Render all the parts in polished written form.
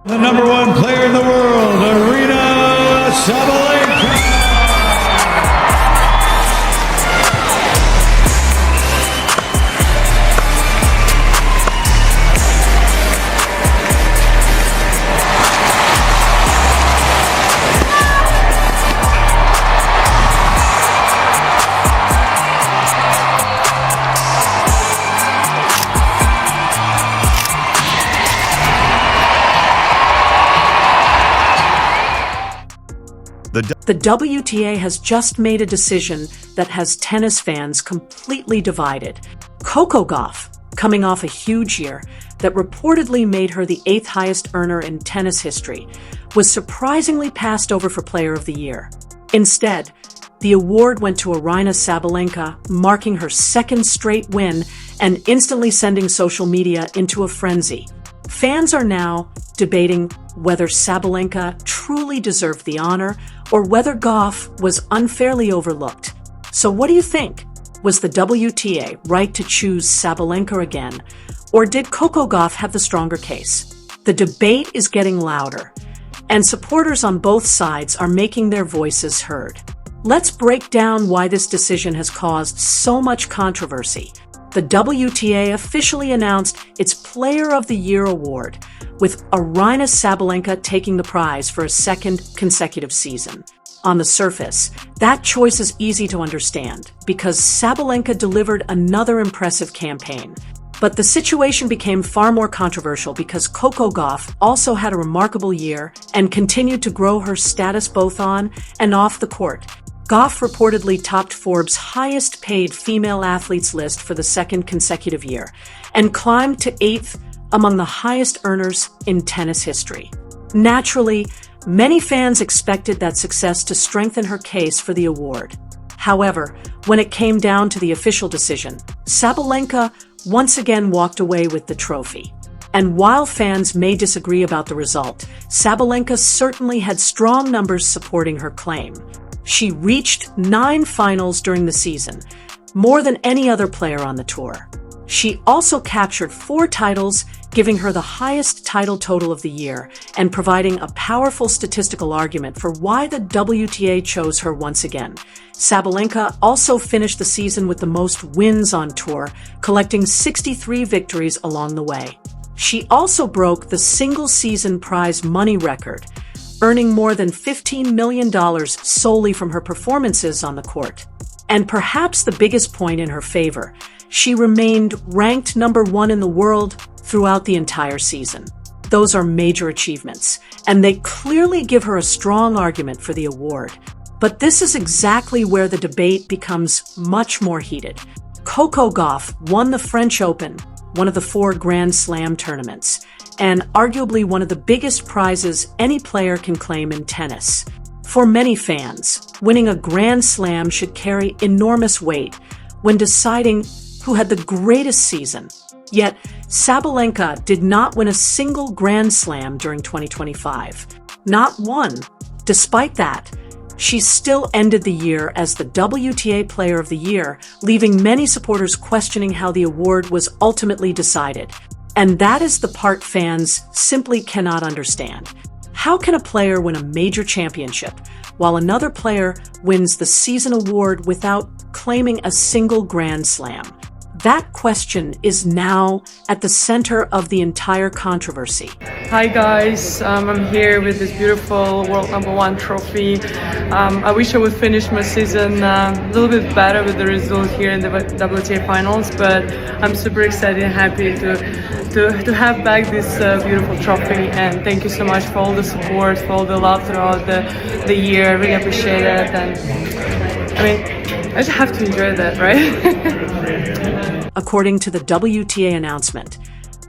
The number one player in the world, Aryna Sabalenka. The WTA has just made a decision that has tennis fans completely divided. Coco Gauff, coming off a huge year that reportedly made her the 8th highest earner in tennis history, was surprisingly passed over for Player of the Year. Instead, the award went to Aryna Sabalenka, marking her 2nd straight win and instantly sending social media into a frenzy. Fans are now debating whether Sabalenka truly deserved the honor or whether Gauff was unfairly overlooked. So what do you think? Was the WTA right to choose Sabalenka again, or did Coco Gauff have the stronger case? The debate is getting louder, and supporters on both sides are making their voices heard. Let's break down why this decision has caused so much controversy. The WTA officially announced its Player of the Year award, with Aryna Sabalenka taking the prize for a 2nd consecutive season. On the surface, that choice is easy to understand because Sabalenka delivered another impressive campaign. But the situation became far more controversial because Coco Gauff also had a remarkable year and continued to grow her status both on and off the court. Gauff reportedly topped Forbes' highest-paid female athletes list for the 2nd consecutive year and climbed to 8th among the highest earners in tennis history. Naturally, many fans expected that success to strengthen her case for the award. However, when it came down to the official decision, Sabalenka once again walked away with the trophy. And while fans may disagree about the result, Sabalenka certainly had strong numbers supporting her claim. She reached 9 finals during the season, more than any other player on the tour. She also captured 4 titles, giving her the highest title total of the year and providing a powerful statistical argument for why the WTA chose her once again. Sabalenka also finished the season with the most wins on tour, collecting 63 victories along the way. She also broke the single-season prize money record, earning more than $15 million solely from her performances on the court. And perhaps the biggest point in her favor, she remained ranked number 1 in the world throughout the entire season. Those are major achievements, and they clearly give her a strong argument for the award. But this is exactly where the debate becomes much more heated. Coco Gauff won the French Open, one of the 4 Grand Slam tournaments, and arguably one of the biggest prizes any player can claim in tennis. For many fans, winning a Grand Slam should carry enormous weight when deciding who had the greatest season. Yet, Sabalenka did not win a single Grand Slam during 2025. Not one. Despite that, she still ended the year as the WTA Player of the Year, leaving many supporters questioning how the award was ultimately decided. And that is the part fans simply cannot understand. How can a player win a major championship while another player wins the season award without claiming a single Grand Slam? That question is now at the center of the entire controversy. Hi guys, I'm here with this beautiful world #1 trophy. I wish I would finish my season a little bit better with the result here in the WTA finals, but I'm super excited and happy to have back this beautiful trophy. And thank you so much for all the support, for all the love throughout the year. I really appreciate it. And I mean, I just have to enjoy that, right? According to the WTA announcement,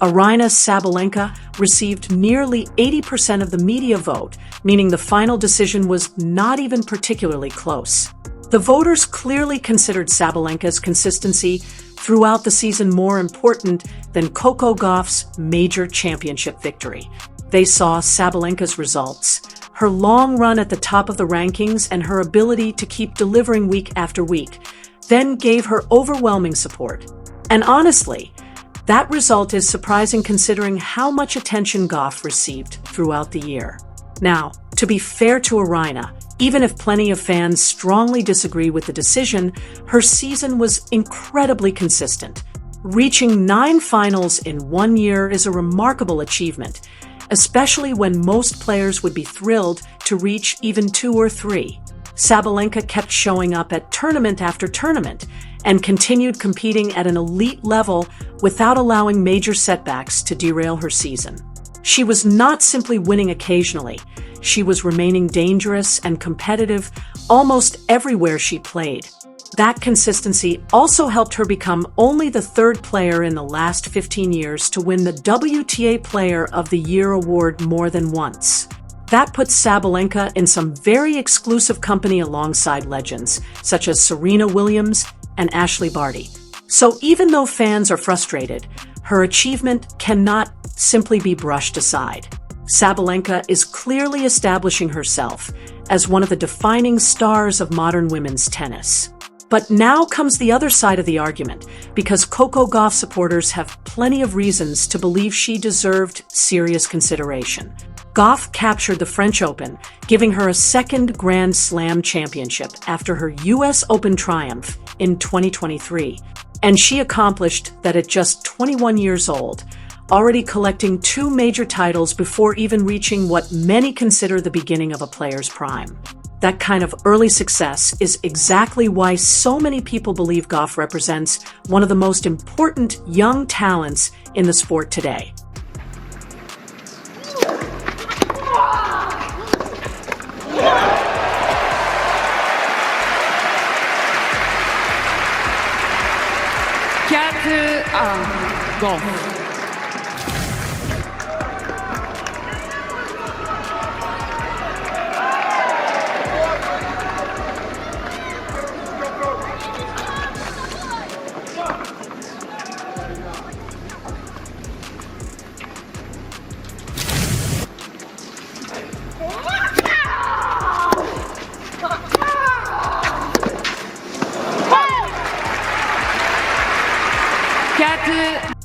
Aryna Sabalenka received nearly 80% of the media vote, meaning the final decision was not even particularly close. The voters clearly considered Sabalenka's consistency throughout the season more important than Coco Gauff's major championship victory. They saw Sabalenka's results, her long run at the top of the rankings, and her ability to keep delivering week after week, then gave her overwhelming support. And honestly, That result is surprising considering how much attention Gauff received throughout the year. Now, to be fair to Aryna, even if plenty of fans strongly disagree with the decision, her season was incredibly consistent. Reaching 9 finals in 1 year is a remarkable achievement, especially when most players would be thrilled to reach even 2 or 3. Sabalenka kept showing up at tournament after tournament and continued competing at an elite level without allowing major setbacks to derail her season. She was not simply winning occasionally, she was remaining dangerous and competitive almost everywhere she played. That consistency also helped her become only the 3rd player in the last 15 years to win the WTA Player of the Year award more than once. That puts Sabalenka in some very exclusive company alongside legends such as Serena Williams and Ashley Barty. So even though fans are frustrated, her achievement cannot simply be brushed aside. Sabalenka is clearly establishing herself as one of the defining stars of modern women's tennis. But now comes the other side of the argument, because Coco Gauff supporters have plenty of reasons to believe she deserved serious consideration. Gauff captured the French Open, giving her a 2nd Grand Slam championship after her US Open triumph in 2023. And she accomplished that at just 21 years old, already collecting 2 major titles before even reaching what many consider the beginning of a player's prime. That kind of early success is exactly why so many people believe Gauff represents one of the most important young talents in the sport today. Gauff.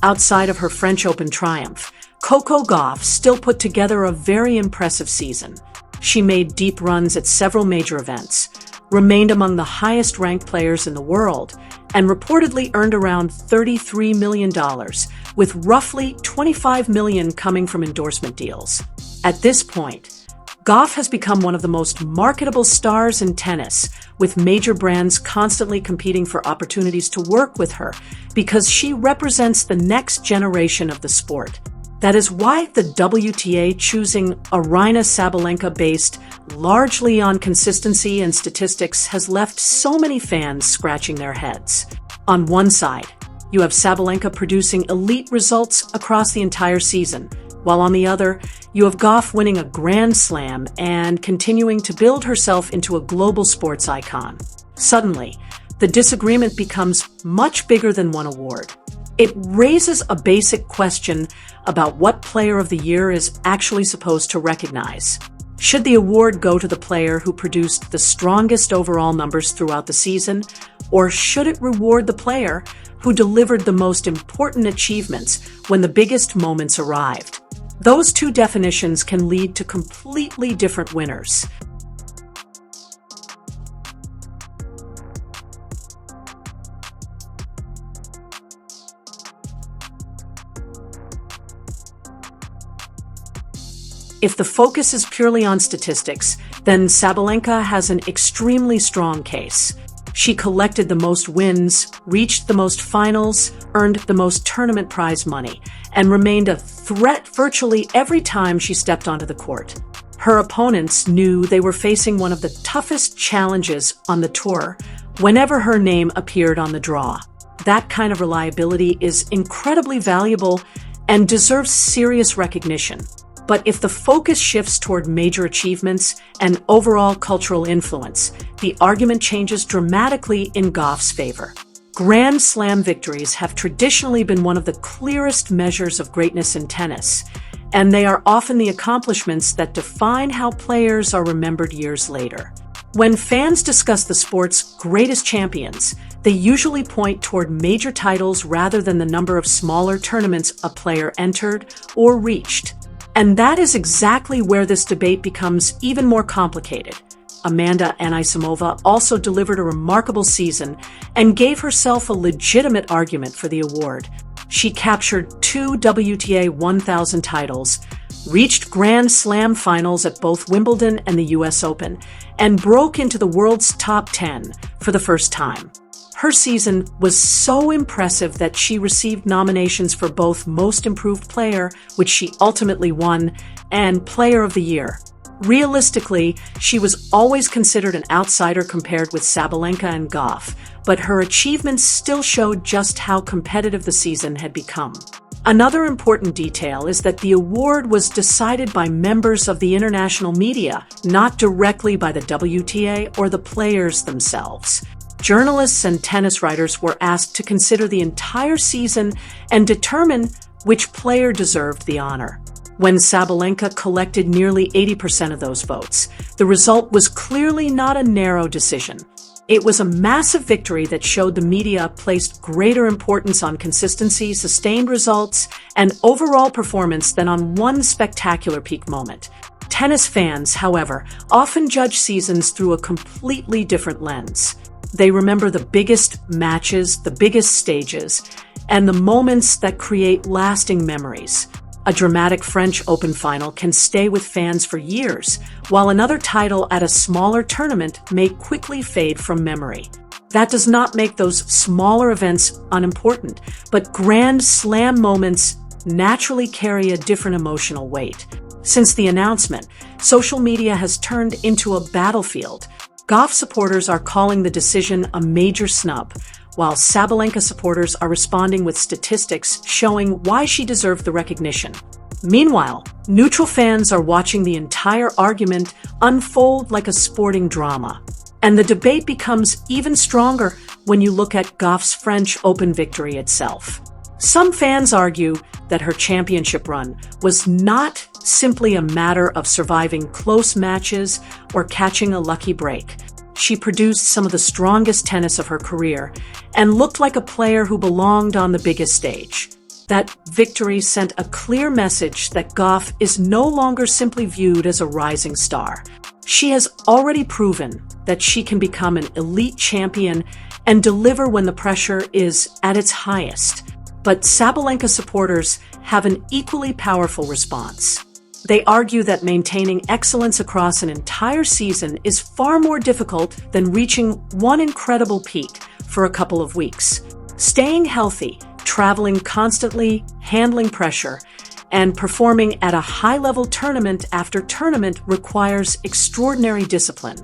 Outside of her French Open triumph, Coco Gauff still put together a very impressive season. She made deep runs at several major events, remained among the highest-ranked players in the world, and reportedly earned around $33 million, with roughly $25 million coming from endorsement deals. At this point, Gauff has become one of the most marketable stars in tennis, with major brands constantly competing for opportunities to work with her because she represents the next generation of the sport. That is why the WTA choosing Aryna Sabalenka based largely on consistency and statistics has left so many fans scratching their heads. On one side, you have Sabalenka producing elite results across the entire season, while on the other, you have Gauff winning a Grand Slam and continuing to build herself into a global sports icon. Suddenly, the disagreement becomes much bigger than one award. It raises a basic question about what Player of the Year is actually supposed to recognize. Should the award go to the player who produced the strongest overall numbers throughout the season, or should it reward the player who delivered the most important achievements when the biggest moments arrived? Those two definitions can lead to completely different winners. If the focus is purely on statistics, then Sabalenka has an extremely strong case. She collected the most wins, reached the most finals, earned the most tournament prize money, and remained a threat virtually every time she stepped onto the court. Her opponents knew they were facing one of the toughest challenges on the tour whenever her name appeared on the draw. That kind of reliability is incredibly valuable and deserves serious recognition. But if the focus shifts toward major achievements and overall cultural influence, the argument changes dramatically in Gauff's favor. Grand Slam victories have traditionally been one of the clearest measures of greatness in tennis, and they are often the accomplishments that define how players are remembered years later. When fans discuss the sport's greatest champions, they usually point toward major titles rather than the number of smaller tournaments a player entered or reached. And that is exactly where this debate becomes even more complicated. Amanda Anisimova also delivered a remarkable season and gave herself a legitimate argument for the award. She captured 2 WTA 1000 titles, reached Grand Slam finals at both Wimbledon and the US Open, and broke into the world's top 10 for the first time. Her season was so impressive that she received nominations for both Most Improved Player, which she ultimately won, and Player of the Year. Realistically, she was always considered an outsider compared with Sabalenka and Gauff, but her achievements still showed just how competitive the season had become. Another important detail is that the award was decided by members of the international media, not directly by the WTA or the players themselves. Journalists and tennis writers were asked to consider the entire season and determine which player deserved the honor. When Sabalenka collected nearly 80% of those votes, the result was clearly not a narrow decision. It was a massive victory that showed the media placed greater importance on consistency, sustained results, and overall performance than on one spectacular peak moment. Tennis fans, however, often judge seasons through a completely different lens. They remember the biggest matches, the biggest stages, and the moments that create lasting memories. A dramatic French Open final can stay with fans for years, while another title at a smaller tournament may quickly fade from memory. That does not make those smaller events unimportant, but Grand Slam moments naturally carry a different emotional weight. Since the announcement, social media has turned into a battlefield. Gauff supporters are calling the decision a major snub, while Sabalenka supporters are responding with statistics showing why she deserved the recognition. Meanwhile, neutral fans are watching the entire argument unfold like a sporting drama. And the debate becomes even stronger when you look at Gauff's French Open victory itself. Some fans argue that her championship run was not simply a matter of surviving close matches or catching a lucky break. She produced some of the strongest tennis of her career and looked like a player who belonged on the biggest stage. That victory sent a clear message that Gauff is no longer simply viewed as a rising star. She has already proven that she can become an elite champion and deliver when the pressure is at its highest. But Sabalenka supporters have an equally powerful response. They argue that maintaining excellence across an entire season is far more difficult than reaching one incredible peak for a couple of weeks. Staying healthy, traveling constantly, handling pressure, and performing at a high-level tournament after tournament requires extraordinary discipline.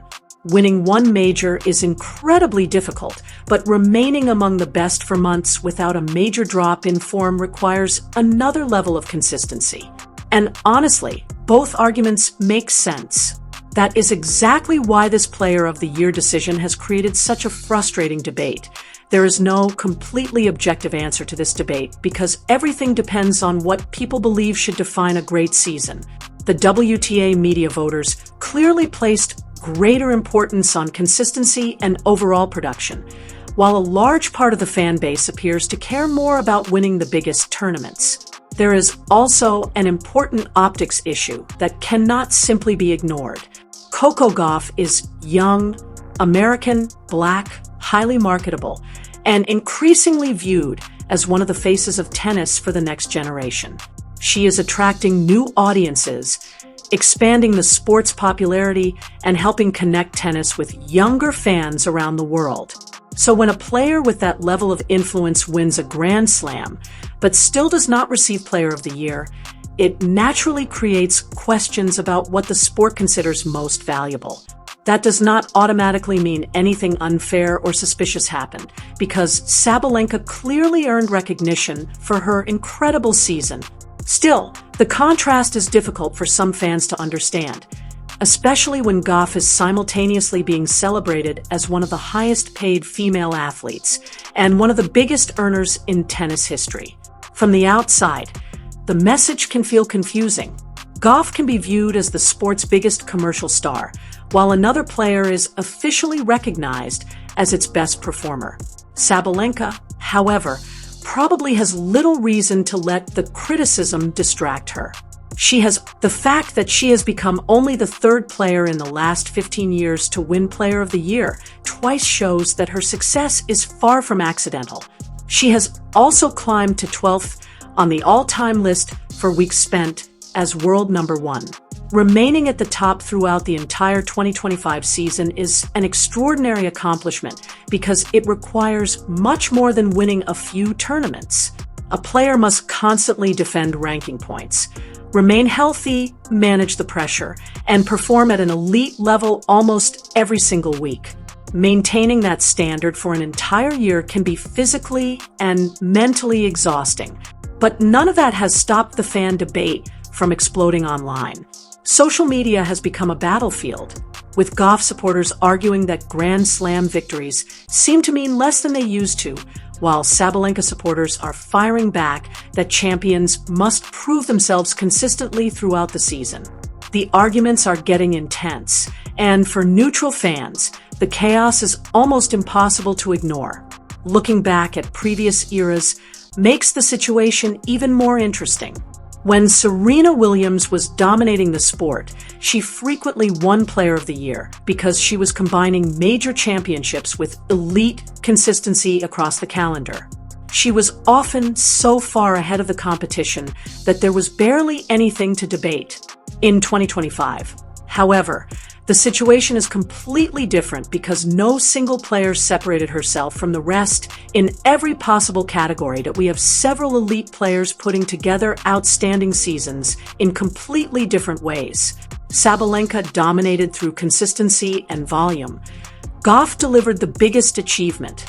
Winning one major is incredibly difficult, but remaining among the best for months without a major drop in form requires another level of consistency. And honestly, both arguments make sense. That is exactly why this Player of the Year decision has created such a frustrating debate. There is no completely objective answer to this debate because everything depends on what people believe should define a great season. The WTA media voters clearly placed greater importance on consistency and overall production, while a large part of the fan base appears to care more about winning the biggest tournaments. There is also an important optics issue that cannot simply be ignored. Coco Gauff is young, American, black, highly marketable, and increasingly viewed as one of the faces of tennis for the next generation. She is attracting new audiences, expanding the sport's popularity, and helping connect tennis with younger fans around the world. So when a player with that level of influence wins a Grand Slam, but still does not receive Player of the Year, it naturally creates questions about what the sport considers most valuable. That does not automatically mean anything unfair or suspicious happened, because Sabalenka clearly earned recognition for her incredible season. Still, the contrast is difficult for some fans to understand, especially when Gauff is simultaneously being celebrated as one of the highest-paid female athletes and one of the biggest earners in tennis history. From the outside, the message can feel confusing. Gauff can be viewed as the sport's biggest commercial star, while another player is officially recognized as its best performer. Sabalenka, however, probably has little reason to let the criticism distract her. The fact that she has become only the third player in the last 15 years to win Player of the Year twice shows that her success is far from accidental. She has also climbed to 12th on the all-time list for weeks spent as world number 1. Remaining at the top throughout the entire 2025 season is an extraordinary accomplishment because it requires much more than winning a few tournaments. A player must constantly defend ranking points, remain healthy, manage the pressure, and perform at an elite level almost every single week. Maintaining that standard for an entire year can be physically and mentally exhausting, but none of that has stopped the fan debate from exploding online. Social media has become a battlefield, with Gauff supporters arguing that Grand Slam victories seem to mean less than they used to, while Sabalenka supporters are firing back that champions must prove themselves consistently throughout the season. The arguments are getting intense, and for neutral fans, the chaos is almost impossible to ignore. Looking back at previous eras makes the situation even more interesting. When Serena Williams was dominating the sport, she frequently won Player of the Year because she was combining major championships with elite consistency across the calendar. She was often so far ahead of the competition that there was barely anything to debate. In 2025, however, the situation is completely different because no single player separated herself from the rest in every possible category. That we have several elite players putting together outstanding seasons in completely different ways. Sabalenka dominated through consistency and volume. Gauff delivered the biggest achievement,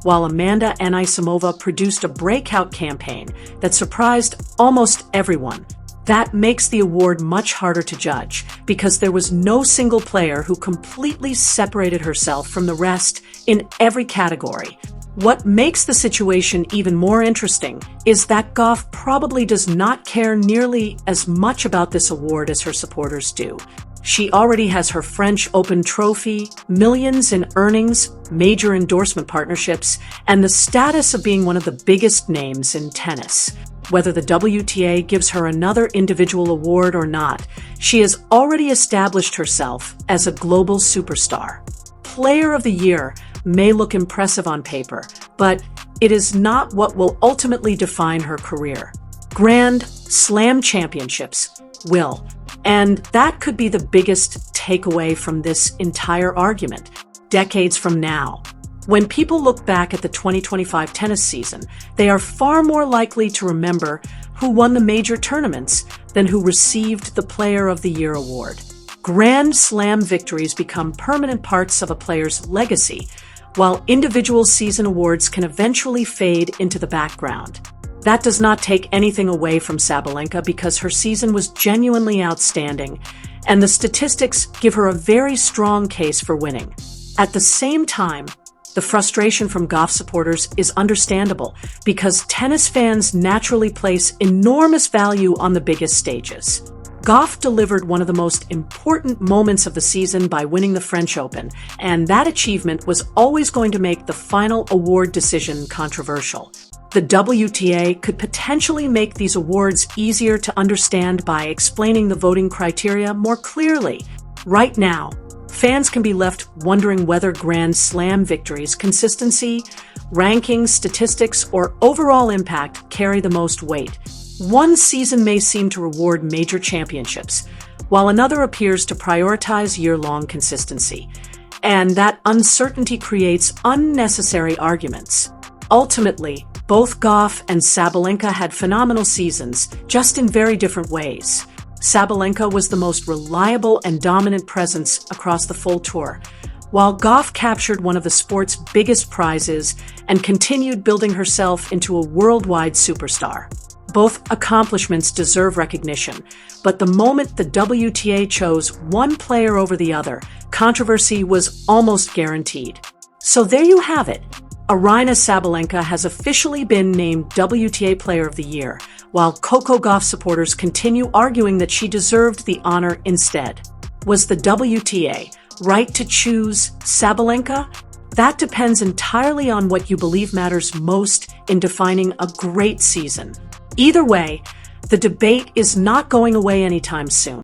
while Amanda Anisimova produced a breakout campaign that surprised almost everyone. That makes the award much harder to judge because there was no single player who completely separated herself from the rest in every category. What makes the situation even more interesting is that Gauff probably does not care nearly as much about this award as her supporters do. She already has her French Open trophy, millions in earnings, major endorsement partnerships, and the status of being one of the biggest names in tennis. Whether the WTA gives her another individual award or not, she has already established herself as a global superstar. Player of the Year may look impressive on paper, but it is not what will ultimately define her career. Grand Slam championships will, and that could be the biggest takeaway from this entire argument. Decades from now, when people look back at the 2025 tennis season, they are far more likely to remember who won the major tournaments than who received the Player of the Year award. Grand Slam victories become permanent parts of a player's legacy, while individual season awards can eventually fade into the background. That does not take anything away from Sabalenka because her season was genuinely outstanding, and the statistics give her a very strong case for winning. At the same time, the frustration from Gauff supporters is understandable because tennis fans naturally place enormous value on the biggest stages. Gauff delivered one of the most important moments of the season by winning the French Open, and that achievement was always going to make the final award decision controversial. The WTA could potentially make these awards easier to understand by explaining the voting criteria more clearly. Right now, fans can be left wondering whether Grand Slam victories, consistency, rankings, statistics, or overall impact carry the most weight. One season may seem to reward major championships, while another appears to prioritize year-long consistency. And that uncertainty creates unnecessary arguments. Ultimately, both Gauff and Sabalenka had phenomenal seasons, just in very different ways. Sabalenka was the most reliable and dominant presence across the full tour, while Gauff captured one of the sport's biggest prizes and continued building herself into a worldwide superstar. Both accomplishments deserve recognition, but the moment the WTA chose one player over the other, controversy was almost guaranteed. So there you have it. Aryna Sabalenka has officially been named WTA Player of the Year, while Coco Gauff supporters continue arguing that she deserved the honor instead. Was the WTA right to choose Sabalenka? That depends entirely on what you believe matters most in defining a great season. Either way, the debate is not going away anytime soon.